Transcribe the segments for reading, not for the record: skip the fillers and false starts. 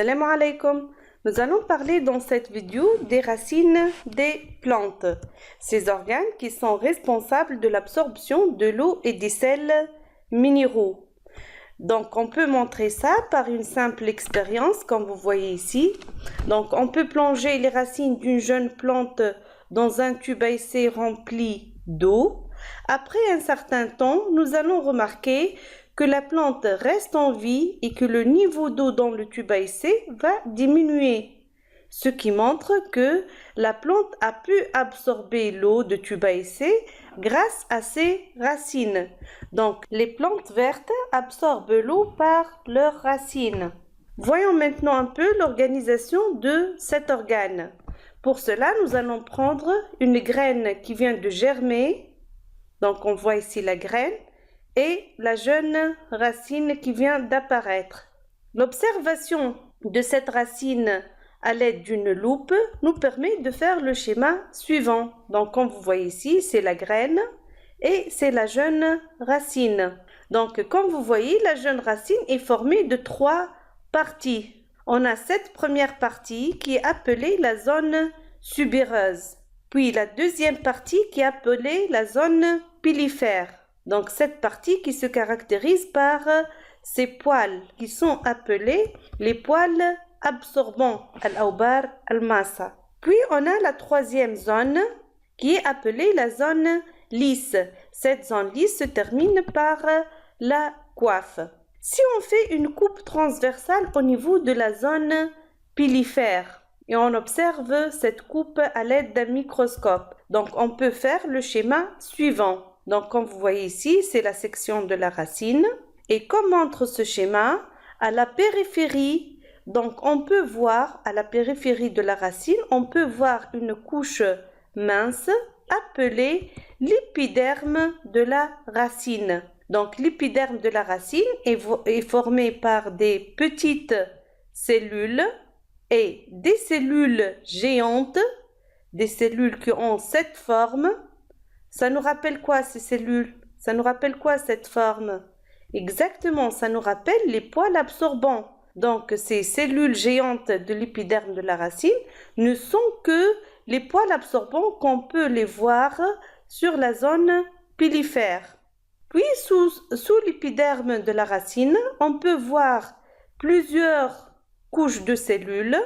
Salam alaikum. Nous allons parler dans cette vidéo des racines des plantes, ces organes qui sont responsables de l'absorption de l'eau et des sels minéraux. Donc on peut montrer ça par une simple expérience comme vous voyez ici. Donc on peut plonger les racines d'une jeune plante dans un tube à essai rempli d'eau. Après un certain temps, nous allons remarquer que la plante reste en vie et que le niveau d'eau dans le tube à essai va diminuer. Ce qui montre que la plante a pu absorber l'eau de tube à essai grâce à ses racines. Donc, les plantes vertes absorbent l'eau par leurs racines. Voyons maintenant un peu l'organisation de cet organe. Pour cela, nous allons prendre une graine qui vient de germer. Donc, on voit ici la graine et la jeune racine qui vient d'apparaître. L'observation de cette racine à l'aide d'une loupe nous permet de faire le schéma suivant. Donc, comme vous voyez ici, c'est la graine et c'est la jeune racine. Donc, comme vous voyez, la jeune racine est formée de 3 parties. On a cette première partie qui est appelée la zone subéreuse. Puis la deuxième partie qui est appelée la zone pilifère. Donc, cette partie qui se caractérise par ces poils qui sont appelés les poils absorbants, al-awbar al-massa. Puis, on a la troisième zone qui est appelée la zone lisse. Cette zone lisse se termine par la coiffe. Si on fait une coupe transversale au niveau de la zone pilifère et on observe cette coupe à l'aide d'un microscope, donc on peut faire le schéma suivant. Donc, comme vous voyez ici, c'est la section de la racine. Et comme montre ce schéma, à la périphérie, donc on peut voir, à la périphérie de la racine, on peut voir une couche mince appelée l'épiderme de la racine. Donc, l'épiderme de la racine est formé par des petites cellules et des cellules géantes, des cellules qui ont cette forme. Ça nous rappelle quoi ces cellules? Ça nous rappelle quoi cette forme? Exactement, ça nous rappelle les poils absorbants. Donc, ces cellules géantes de l'épiderme de la racine ne sont que les poils absorbants qu'on peut les voir sur la zone pilifère. Puis, sous l'épiderme de la racine, on peut voir plusieurs couches de cellules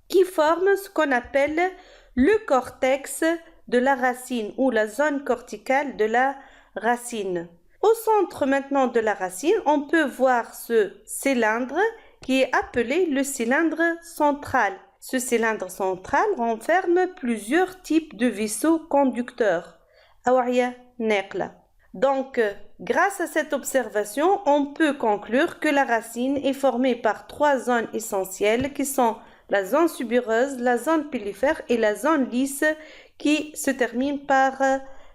qui forment ce qu'on appelle le cortex de la racine ou la zone corticale de la racine. Au centre maintenant de la racine, on peut voir ce cylindre qui est appelé le cylindre central. Ce cylindre central renferme plusieurs types de vaisseaux conducteurs. Donc, grâce à cette observation, on peut conclure que la racine est formée par 3 zones essentielles qui sont la zone subéreuse, la zone pilifère et la zone lisse qui se termine par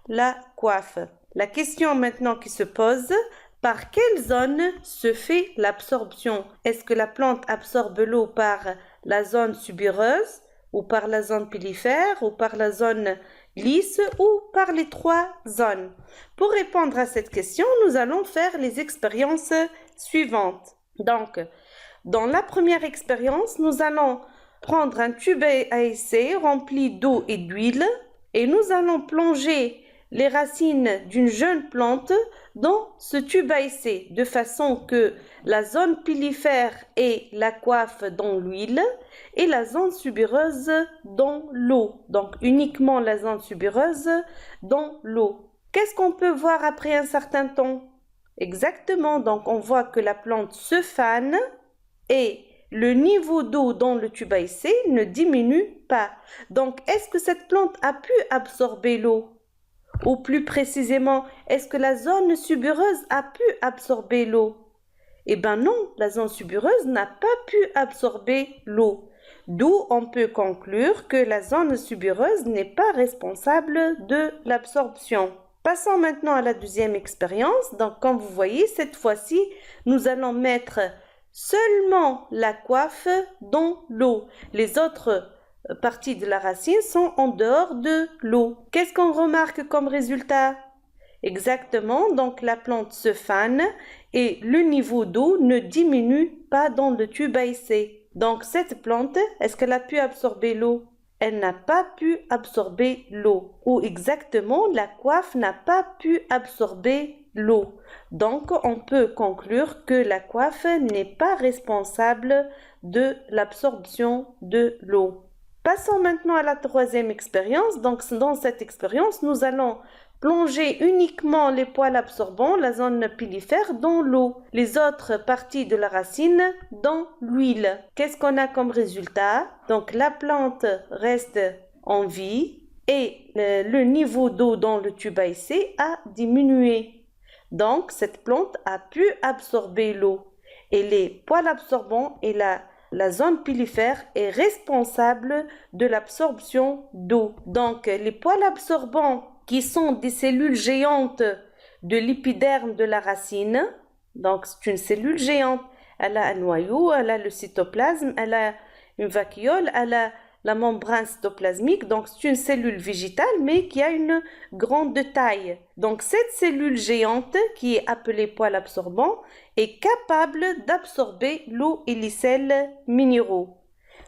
la coiffe. La question maintenant qui se pose, par quelle zone se fait l'absorption? Est-ce que la plante absorbe l'eau par la zone subéreuse ou par la zone pilifère ou par la zone lisse ou par les 3 zones? Pour répondre à cette question, nous allons faire les expériences suivantes. Donc, dans la première expérience, nous allons prendre un tube à essai rempli d'eau et d'huile et nous allons plonger les racines d'une jeune plante dans ce tube à essai de façon que la zone pilifère ait la coiffe dans l'huile et la zone subéreuse dans l'eau. Donc uniquement la zone subéreuse dans l'eau. Qu'est-ce qu'on peut voir après un certain temps? Exactement, donc on voit que la plante se fane et le niveau d'eau dans le tube à essai ne diminue pas. Donc, est-ce que cette plante a pu absorber l'eau? Ou plus précisément, est-ce que la zone subéreuse a pu absorber l'eau? Eh bien non, la zone subéreuse n'a pas pu absorber l'eau. D'où on peut conclure que la zone subéreuse n'est pas responsable de l'absorption. Passons maintenant à la deuxième expérience. Donc, comme vous voyez, cette fois-ci, nous allons mettre seulement la coiffe dans l'eau. Les autres parties de la racine sont en dehors de l'eau. Qu'est-ce qu'on remarque comme résultat? Exactement, donc la plante se fane et le niveau d'eau ne diminue pas dans le tube à essai. Donc, cette plante, est-ce qu'elle a pu absorber l'eau? Elle n'a pas pu absorber l'eau. Ou exactement, la coiffe n'a pas pu absorber l'eau. Donc, on peut conclure que la coiffe n'est pas responsable de l'absorption de l'eau. Passons maintenant à la troisième expérience. Donc, dans cette expérience, nous allons plonger uniquement les poils absorbants, la zone pilifère, dans l'eau, les autres parties de la racine dans l'huile. Qu'est-ce qu'on a comme résultat? Donc, la plante reste en vie et le niveau d'eau dans le tube à essai a diminué. Donc, cette plante a pu absorber l'eau et les poils absorbants et la zone pilifère est responsable de l'absorption d'eau. Donc, les poils absorbants qui sont des cellules géantes de l'épiderme de la racine. Donc, c'est une cellule géante. Elle a un noyau, elle a le cytoplasme, elle a une vacuole, elle a la membrane cytoplasmique. Donc, c'est une cellule végétale, mais qui a une grande taille. Donc, cette cellule géante, qui est appelée poil absorbant, est capable d'absorber l'eau et les sels minéraux.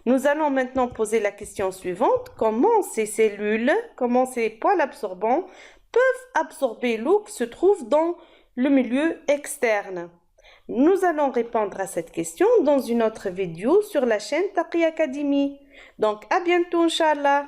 Nous allons maintenant poser la question suivante. Comment ces cellules, comment ces poils absorbants peuvent absorber l'eau qui se trouve dans le milieu externe? Nous allons répondre à cette question dans une autre vidéo sur la chaîne Taqi Academy. Donc, à bientôt, Inch'Allah.